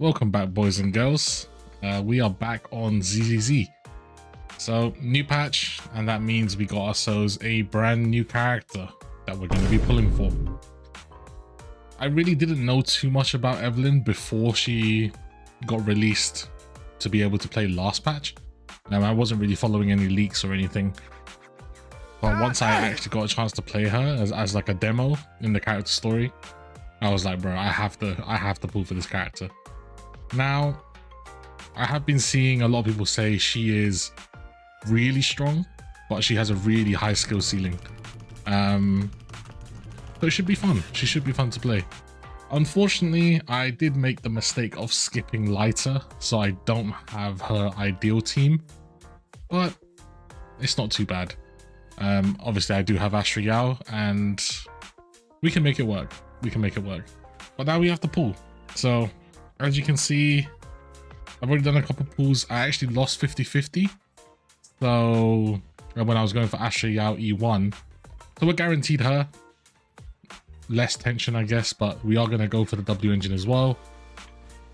Welcome back, boys and girls. We are back on ZZZ. So, new patch, and that means we got ourselves a brand new character that we're going to be pulling for. I really didn't know too much about Evelyn before she got released to be able to play last patch. I wasn't really following any leaks or anything. But once I actually got a chance to play her as like a demo in the character story, I was like, bro, I have to pull for this character. Now, I have been seeing a lot of people say she is really strong, but she has a really high skill ceiling. So it should be fun. She should be fun to play. Unfortunately, I did make the mistake of skipping lighter, so I don't have her ideal team, but it's not too bad. Obviously I do have Astra Yao, and we can make it work. We can make it work. But now we have to pull. So as you can see, I've already done a couple pulls. I actually lost 50-50. So when I was going for Astra Yao E1, so we're guaranteed her. Less tension, I guess, but we are going to go for the W engine as well.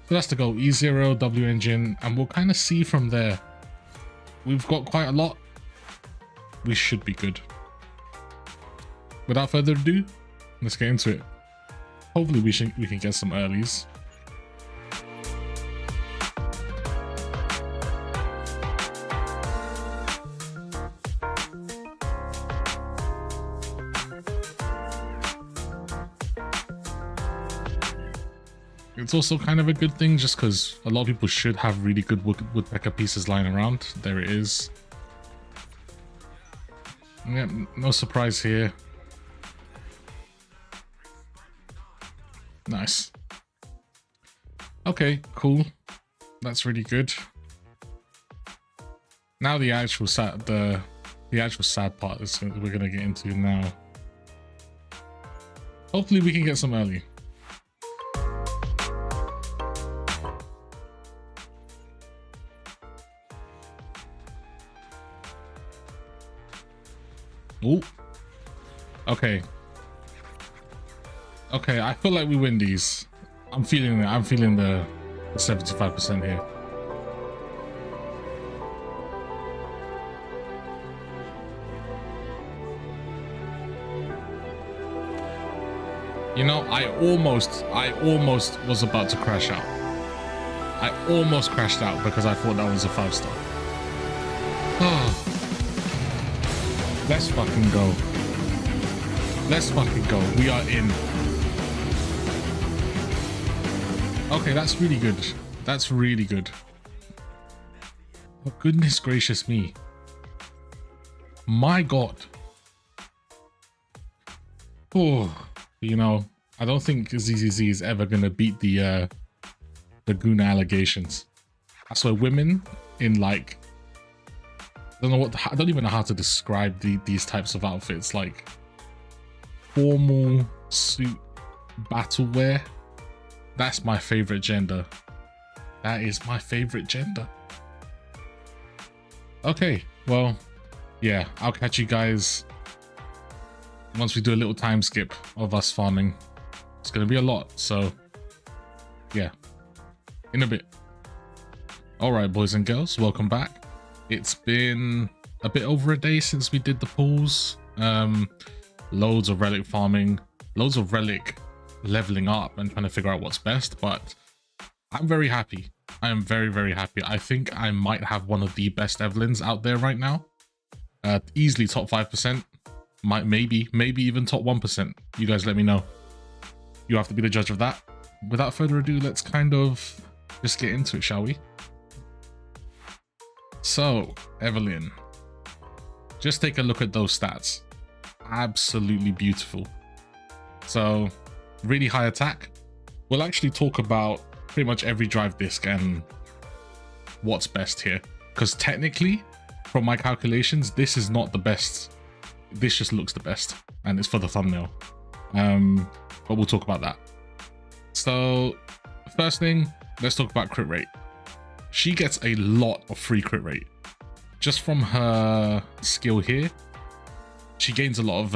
So that's the goal, E0, W engine, and we'll kind of see from there. We've got quite a lot. We should be good. Without further ado, let's get into it. Hopefully we can get some earlies. It's also kind of a good thing just because a lot of people should have really good woodpecker pieces lying around. There it is. Yeah, no surprise here. Nice. Okay, cool. That's really good. Now the actual sad part is we're gonna get into now. Hopefully we can get some early. Ooh. Okay. Okay, I feel like we win these. I'm feeling it. I'm feeling the 75% here. You know, I almost was about to crash out. I almost crashed out because I thought that was a 5-star. Oh. Let's fucking go. Let's fucking go. We are in. Okay, that's really good. That's really good. Oh, goodness gracious me. My God. Oh, you know, I don't think ZZZ is ever going to beat the Guna allegations. I swear women in like, I don't even know how to describe these types of outfits, like formal suit battle wear. That's my favorite gender. That is my favorite gender. Okay, well, yeah, I'll catch you guys once we do a little time skip of us farming. It's gonna be a lot, so yeah, in a bit. All right, boys and girls, welcome back. It's been a bit over a day since we did the pulls. Loads of relic farming, loads of relic leveling up and trying to figure out what's best, but I'm very happy. I am very, very happy. I think I might have one of the best Evelyns out there right now. Easily top 5%, maybe even top 1%. You guys let me know. You have to be the judge of that. Without further ado, let's kind of just get into it, shall we? So, Evelyn, just take a look at those stats. Absolutely beautiful. So, really high attack. We'll actually talk about pretty much every drive disc and what's best here. Because technically, from my calculations, this is not the best. This just looks the best. And it's for the thumbnail. But we'll talk about that. So, first thing, let's talk about crit rate. She gets a lot of free crit rate. Just from her skill here, she gains a lot of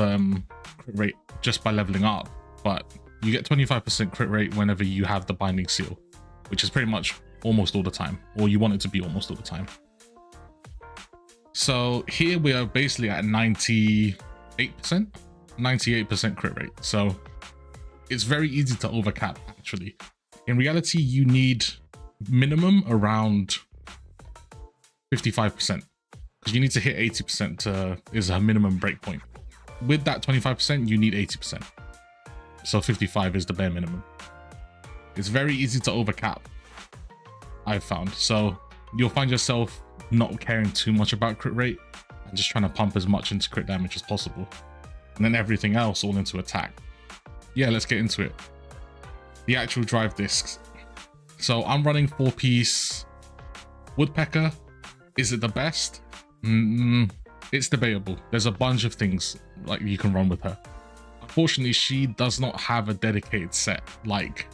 crit rate just by leveling up. But you get 25% crit rate whenever you have the binding seal. which is pretty much almost all the time, or you want it to be almost all the time. So here we are basically at 98% crit rate. So it's very easy to overcap actually. In reality, you need minimum around 55% because you need to hit 80% is a minimum breakpoint. With that 25%, you need 80%. So 55 is the bare minimum. It's very easy to overcap, I've found. So you'll find yourself not caring too much about crit rate and just trying to pump as much into crit damage as possible. And then everything else all into attack. Yeah, let's get into it. The actual drive discs. So I'm running 4-piece Woodpecker. Is it the best? It's debatable. There's a bunch of things like you can run with her. Unfortunately, she does not have a dedicated set. Like,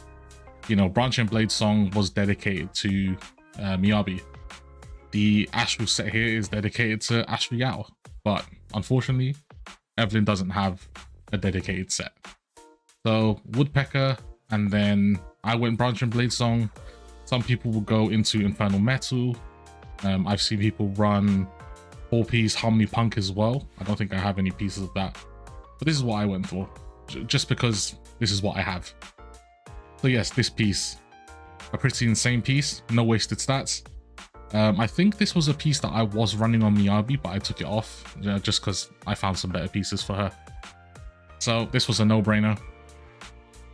you know, Branch and Blade Song was dedicated to Miyabi. The Astral set here is dedicated to Astral Yao. But unfortunately, Evelyn doesn't have a dedicated set. So Woodpecker, and then I went Branch and Blade Song. Some people will go into Infernal Metal. I've seen people run 4-piece Harmony Punk as well. I don't think I have any pieces of that, but this is what I went for, just because this is what I have. So yes, this piece, a pretty insane piece, no wasted stats. I think this was a piece that I was running on Miyabi, but I took it off just because I found some better pieces for her. So this was a no-brainer.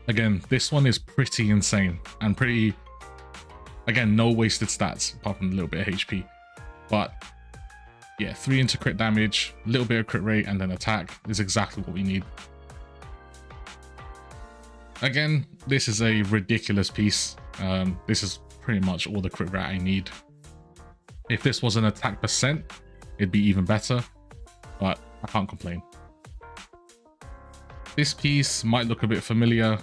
Again, this one is pretty insane and pretty, again, no wasted stats apart from a little bit of HP. But yeah, 3 into crit damage, a little bit of crit rate, and then attack is exactly what we need. Again, this is a ridiculous piece. This is pretty much all the crit rate I need. If this was an attack percent, it'd be even better, but I can't complain. This piece might look a bit familiar.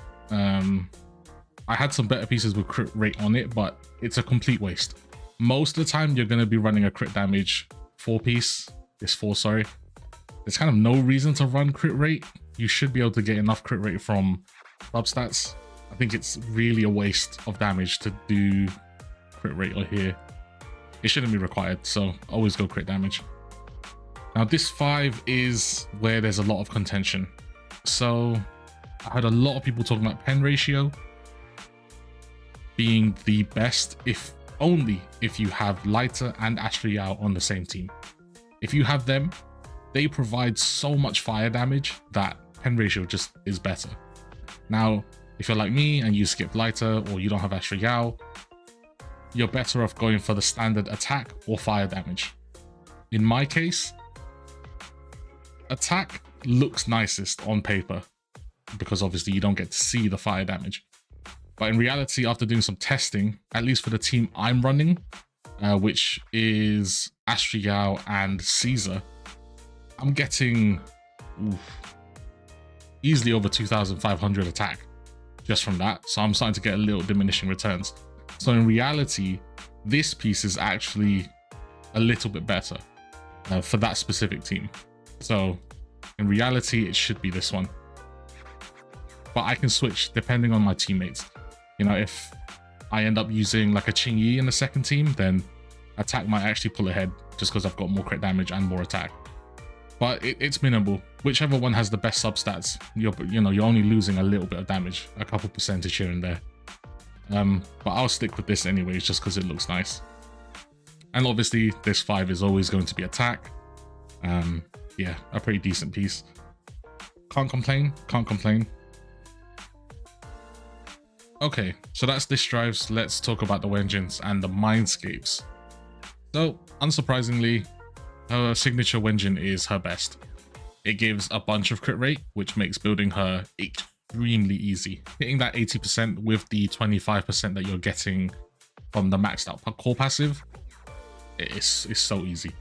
I had some better pieces with crit rate on it, but it's a complete waste. Most of the time, you're going to be running a crit damage 4-piece. This 4, sorry. There's kind of no reason to run crit rate. You should be able to get enough crit rate from substats. I think it's really a waste of damage to do crit rate here. It shouldn't be required, so always go crit damage. Now this 5 is where there's a lot of contention. So I heard a lot of people talking about pen ratio being the best if only if you have Lighter and Astral Yao on the same team. If you have them, they provide so much fire damage that pen ratio just is better. Now, if you're like me and you skip Lighter or you don't have Astral Yao, you're better off going for the standard attack or fire damage. In my case, attack looks nicest on paper because obviously you don't get to see the fire damage. But in reality, after doing some testing, at least for the team I'm running, which is Astral Yao and Caesar, I'm getting easily over 2,500 attack just from that. So I'm starting to get a little diminishing returns. So in reality, this piece is actually a little bit better for that specific team. So in reality, it should be this one. But I can switch depending on my teammates. You know, if I end up using like a Qingyi in the second team, then attack might actually pull ahead just because I've got more crit damage and more attack. But it's minimal. Whichever one has the best substats, you're only losing a little bit of damage, a couple percentage here and there. But I'll stick with this anyways, just because it looks nice. And obviously, this 5 is always going to be attack. Yeah, a pretty decent piece. Can't complain. Can't complain. Okay, so that's disk drives. Let's talk about the Wenjins and the mindscapes. So, unsurprisingly, her signature Wenjin is her best. It gives a bunch of crit rate, which makes building her extremely easy. Hitting that 80% with the 25% that you're getting from the maxed out core passive, it's so easy,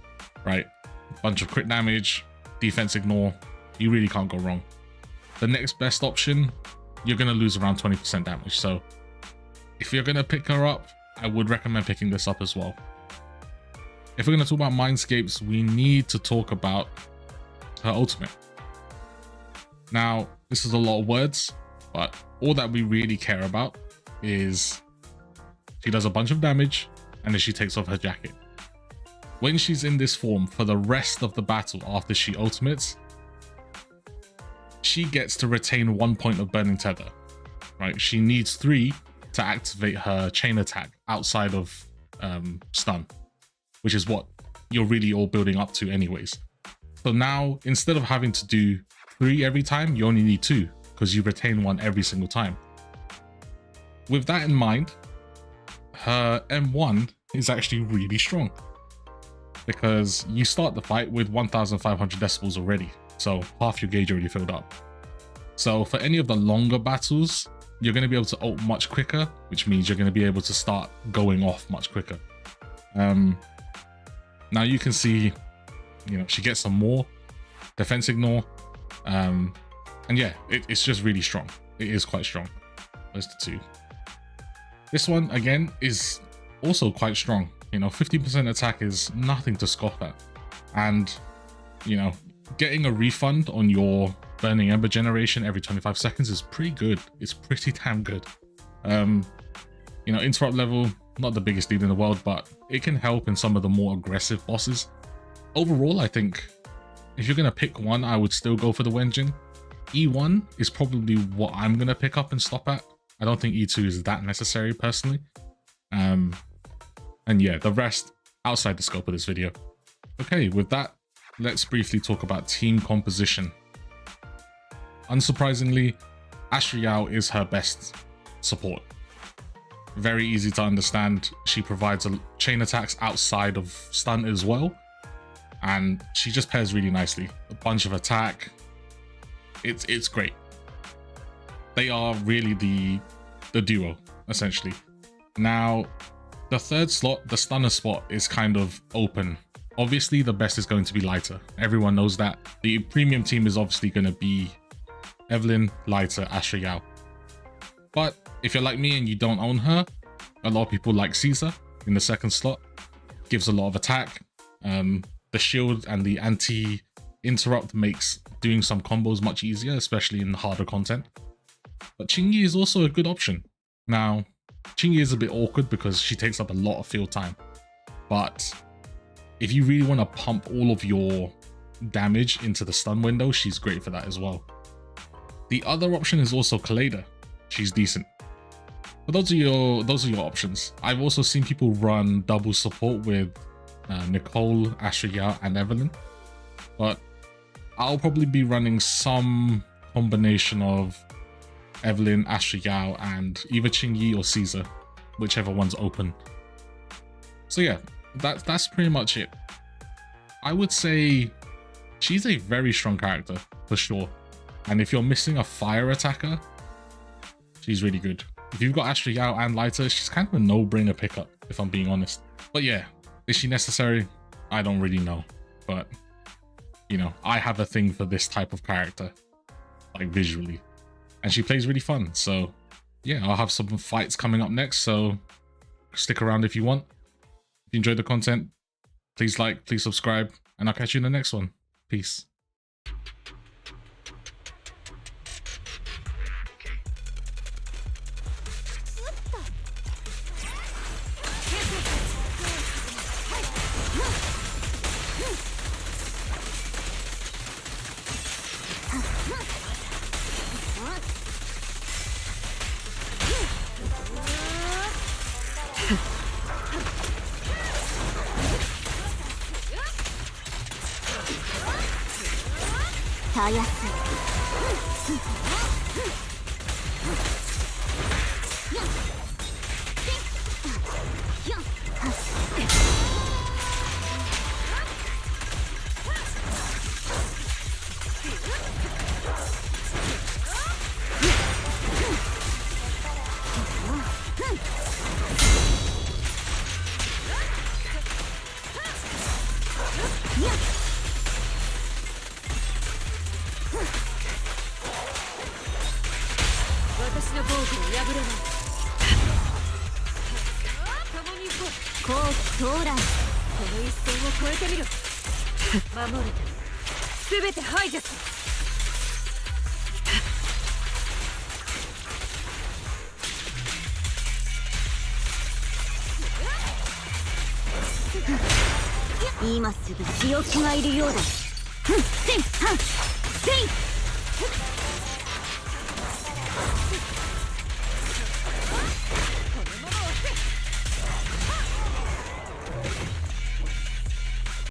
right? Bunch of crit damage, defense ignore, you really can't go wrong. The next best option, you're going to lose around 20% damage. So if you're going to pick her up, I would recommend picking this up as well. If we're going to talk about mindscapes, we need to talk about her ultimate. Now, this is a lot of words, but all that we really care about is She does a bunch of damage, and then she takes off her jacket. When she's in this form for the rest of the battle after she ultimates, she gets to retain 1 point of burning tether, right? She needs 3 to activate her chain attack outside of stun, which is what you're really all building up to anyways. So now, instead of having to do 3 every time, you only need 2 because you retain 1 every single time. With that in mind, her M1 is actually really strong because you start the fight with 1,500 decibels already. So half your gauge already filled up. So for any of the longer battles, you're going to be able to ult much quicker, which means you're going to be able to start going off much quicker. Now you can see, you know, she gets some more defense ignore. And yeah, it's just really strong. It is quite strong. There's the 2. This one, again, is also quite strong. You know, 50% attack is nothing to scoff at. And, you know, getting a refund on your burning ember generation every 25 seconds is pretty good. It's pretty damn good. You know, interrupt level, not the biggest lead in the world, but it can help in some of the more aggressive bosses. Overall, I think if you're going to pick one, I would still go for the Wenjin. E1 is probably what I'm going to pick up and stop at. I don't think E2 is that necessary personally. And yeah, the rest outside the scope of this video. Okay, with that, let's briefly talk about team composition. Unsurprisingly, Asriel is her best support. Very easy to understand. She provides chain attacks outside of stun as well. And she just pairs really nicely. A bunch of attack. It's great. They are really the duo, essentially. Now, the third slot, the stunner spot, is kind of open. Obviously, the best is going to be Lighter. Everyone knows that. The premium team is obviously going to be Evelyn, Lighter, Asriel. But if you're like me and you don't own her, a lot of people like Caesar in the second slot. Gives a lot of attack. The shield and the anti-interrupt makes doing some combos much easier, especially in harder content. But Qingyi is also a good option. Now, Qingyi is a bit awkward because she takes up a lot of field time. But if you really want to pump all of your damage into the stun window, she's great for that as well. The other option is also Kaleda. She's decent. But those are your options. I've also seen people run double support with Nicole, Asriel, and Evelyn. But I'll probably be running some combination of Evelyn, Asriel, and either Qingyi or Caesar, whichever one's open. So yeah, that's pretty much it. I would say she's a very strong character, for sure. And if you're missing a fire attacker, she's really good. If you've got Asriel and Lighter, she's kind of a no-brainer pickup, if I'm being honest. But yeah, is she necessary? I don't really know. But, you know, I have a thing for this type of character, like visually. And she plays really fun. So yeah, I'll have some fights coming up next. So stick around if you want. If you enjoyed the content, please like, please subscribe, and I'll catch you in the next one. Peace. 今すぐ仕置きがいるようだ。